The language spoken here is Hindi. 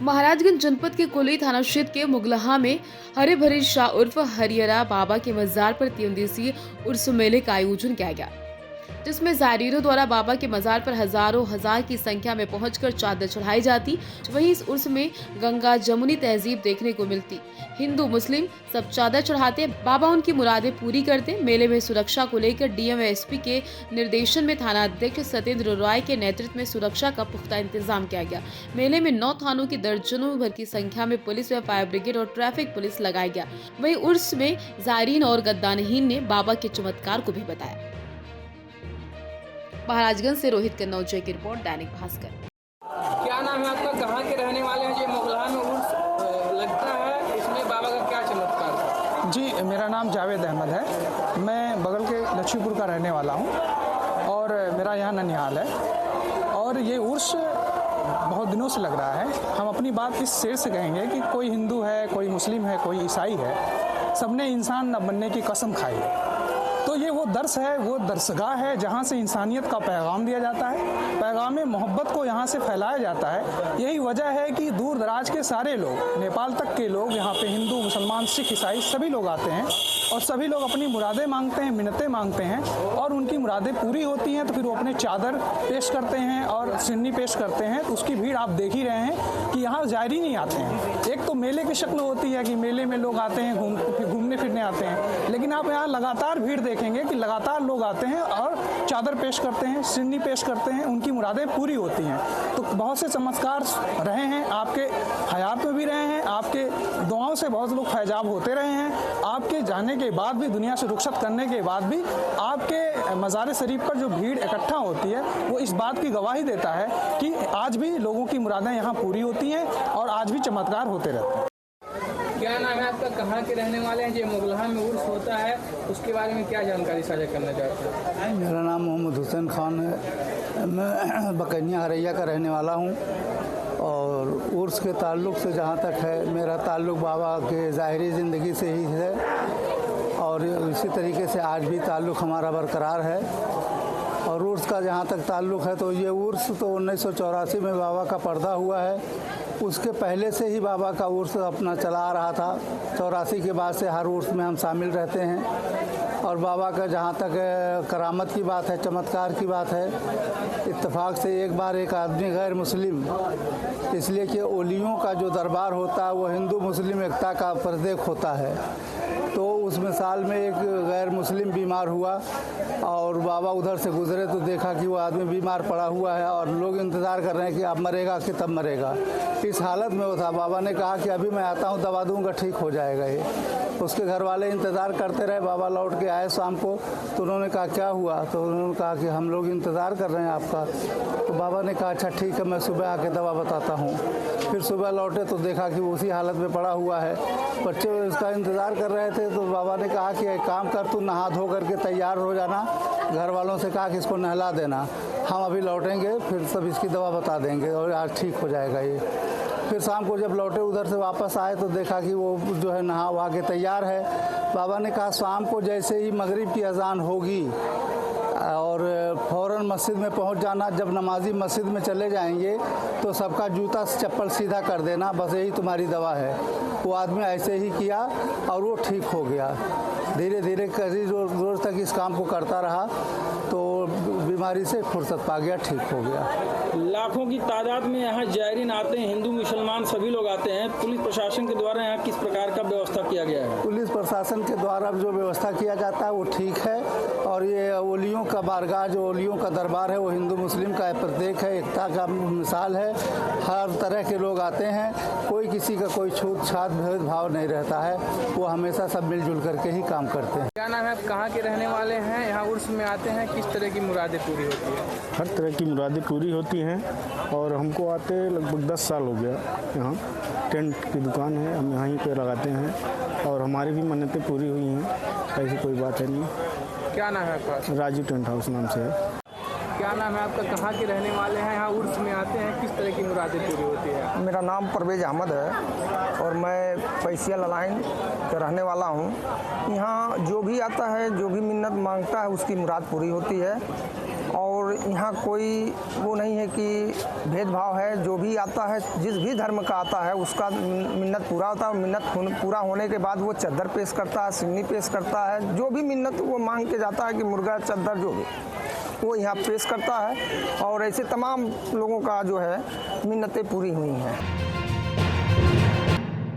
महाराजगंज जनपद के कुली थाना क्षेत्र के मुगलहा में हरे भरे शाह उर्फ हरियरा बाबा के मजार पर 3 दिवसीय उर्स मेले का आयोजन किया गया, जिसमें ज़ायरीनों द्वारा बाबा के मजार पर हजारों हजार की संख्या में पहुंचकर चादर चढ़ाई जाती। वहीं इस उर्स में गंगा जमुनी तहजीब देखने को मिलती। हिंदू मुस्लिम सब चादर चढ़ाते, बाबा उनकी मुरादें पूरी करते। मेले में सुरक्षा को लेकर डीएम एसपी के निर्देशन में थाना अध्यक्ष सत्येंद्र राय के नेतृत्व में सुरक्षा का पुख्ता इंतजाम किया गया। मेले में 9 थानों की दर्जनों भर की संख्या में पुलिस व फायर ब्रिगेड और ट्रैफिक पुलिस लगाया गया। वहीं उर्स में ज़ायरीन और गद्दानहीन ने बाबा के चमत्कार को भी बताया। महाराजगंज से रोहित कन्नौजे की रिपोर्ट, दैनिक भास्कर। क्या नाम है आपका, कहाँ के रहने वाले हैं? जो मुगलहा में उर्स लगता है, इसमें बाबा का क्या चमत्कार है? जी, मेरा नाम जावेद अहमद है। मैं बगल के लक्ष्मीपुर का रहने वाला हूँ और मेरा यहाँ ननिहाल है। और ये उर्स बहुत दिनों से लग रहा है। हम अपनी बात इस शेर से कहेंगे कि कोई हिंदू है, कोई मुस्लिम है, कोई ईसाई है, सबने इंसान न बनने की कसम खाई है। तो ये वो दर्स है, वो दर्सगाह है जहाँ से इंसानियत का पैगाम दिया जाता है, पैगाम मोहब्बत को यहाँ से फैलाया जाता है। यही वजह है कि दूर दराज के सारे लोग, नेपाल तक के लोग यहाँ पे हिंदू, मुसलमान, सिख, ईसाई सभी लोग आते हैं और सभी लोग अपनी मुरादें मांगते हैं, मिन्नतें मांगते हैं और उनकी मुरादें पूरी होती हैं तो फिर वो अपने चादर पेश करते हैं और सिन्नी पेश करते हैं। तो उसकी भीड़ आप देख ही रहे हैं कि यहाँ ज़ायरीन नहीं आते हैं। एक तो मेले की शक्ल होती है कि मेले में लोग आते हैं, घूमने फिरने आते हैं, लेकिन आप यहाँ लगातार भीड़ देखेंगे कि लगातार लोग आते हैं और चादर पेश करते हैं, सिन्नी पेश करते हैं, उनकी मुरादें पूरी होती हैं। तो बहुत से चमत्कार रहे हैं, आपके हयात में भी रहे हैं, आपके दुआओं से बहुत लोग फैजाब होते रहे हैं। आपके जाने के बाद भी, दुनिया से रुखसत करने के बाद भी आपके मज़ार शरीफ पर जो भीड़ इकट्ठा होती है वो इस बात की गवाही देता है कि आज भी लोगों की मुरादें यहाँ पूरी होती हैं और आज भी चमत्कार होते रहते हैं। क्या नाम है आपका, कहाँ के रहने वाले हैं? जो मुगलहा में उर्स होता है उसके बारे में क्या जानकारी साझा करना चाहते हैं? मेरा नाम मोहम्मद हुसैन खान है। मैं बकैनिया हरैया का रहने वाला हूँ और उर्स के ताल्लुक़ से जहाँ तक है, मेरा ताल्लुक़ बाबा के ज़ाहिरी ज़िंदगी से ही है और इसी तरीके से आज भी ताल्लुक़ हमारा बरकरार है। और उर्स का जहाँ तक ताल्लुक़ है तो ये उर्स तो 1984 में बाबा का पर्दा हुआ है। उसके पहले से ही बाबा का उर्स अपना चला आ रहा था। 84 के बाद से हर उर्स में हम शामिल रहते हैं। और बाबा का जहाँ तक करामत की बात है, चमत्कार की बात है, इत्तेफाक से एक बार एक आदमी गैर मुस्लिम, इसलिए कि ओलियों का जो दरबार होता है वो हिंदू मुस्लिम एकता का प्रतीक होता है। तो उस मिसाल में एक गैर मुस्लिम बीमार हुआ और बाबा उधर से गुजरे तो देखा कि वो आदमी बीमार पड़ा हुआ है और लोग इंतज़ार कर रहे हैं कि अब मरेगा कि तब मरेगा। इस हालत में वो था। बाबा ने कहा कि अभी मैं आता हूँ, दवा दूँगा, ठीक हो जाएगा ये। उसके घर वाले इंतज़ार करते रहे। बाबा लौट के आए शाम को तो उन्होंने कहा क्या हुआ? तो उन्होंने कहा कि हम लोग इंतज़ार कर रहे हैं आपका। तो बाबा ने कहा अच्छा ठीक है, मैं सुबह आके दवा बताता हूँ। फिर सुबह लौटे तो देखा कि वो उसी हालत में पड़ा हुआ है। बच्चे उसका इंतज़ार कर रहे थे तो बाबा ने कहा कि एक काम कर, तू नहा धो करके तैयार हो जाना। घर वालों से कहा कि इसको नहला देना, हम अभी लौटेंगे फिर सब इसकी दवा बता देंगे और आज ठीक हो जाएगा ये। फिर शाम को जब लौटे उधर से वापस आए तो देखा कि वो जो है नहा वहा के तैयार है। बाबा ने कहा शाम को जैसे ही मगरिब की अजान होगी और फ़ौरन मस्जिद में पहुंच जाना। जब नमाजी मस्जिद में चले जाएंगे तो सबका जूता चप्पल सीधा कर देना, बस यही तुम्हारी दवा है। वो आदमी ऐसे ही किया और वो ठीक हो गया। धीरे धीरे कई रोज़ तक इस काम को करता रहा तो बीमारी से फुर्सत पा गया, ठीक हो गया। लाखों की तादाद में यहाँ ज़ायरीन आते हैं, हिंदू मुसलमान सभी लोग आते हैं। पुलिस प्रशासन के द्वारा यहाँ किस प्रकार का व्यवस्था किया गया है? पुलिस प्रशासन के द्वारा जो व्यवस्था किया जाता है वो ठीक है। और ये ओलियों का बारगाह, जो ओलियों का दरबार है, वो हिंदू मुस्लिम का प्रतीक है, एकता का मिसाल है। हर तरह के लोग आते हैं, कोई किसी का कोई छूत छात भेदभाव नहीं रहता है। वो हमेशा सब मिलजुल करके ही काम करते हैं। क्या नाम है, कहाँ के रहने वाले हैं? यहाँ उर्स में आते हैं, किस तरह की मुरादें पूरी होती है? हर तरह की मुरादें पूरी होती हैं और हमको आते लगभग 10 साल हो गया। यहाँ टेंट की दुकान है, हम यहीं पे लगाते हैं और हमारी भी मन्नतें पूरी हुई हैं, ऐसी कोई बात है नहीं। क्या नाम है आपका? राजू टेंट हाउस नाम से है। क्या नाम है आपका, कहाँ के रहने वाले हैं? यहाँ उर्स में आते हैं, किस तरह की मुरादें पूरी होती है? मेरा नाम परवेज़ अहमद है और मैं पैसिया ललाइन का रहने वाला हूँ। यहाँ जो भी आता है, जो भी मिन्नत मांगता है, उसकी मुराद पूरी होती है। और और यहाँ कोई वो नहीं है कि भेदभाव है। जो भी आता है, जिस भी धर्म का आता है, उसका मिन्नत पूरा होता है। मिन्नत पूरा होने के बाद वो चद्दर पेश करता है, सिन्नी पेश करता है। जो भी मिन्नत वो मांग के जाता है कि मुर्गा, चद्दर जो भी, वो यहाँ पेश करता है। और ऐसे तमाम लोगों का जो है मिन्नतें पूरी हुई हैं।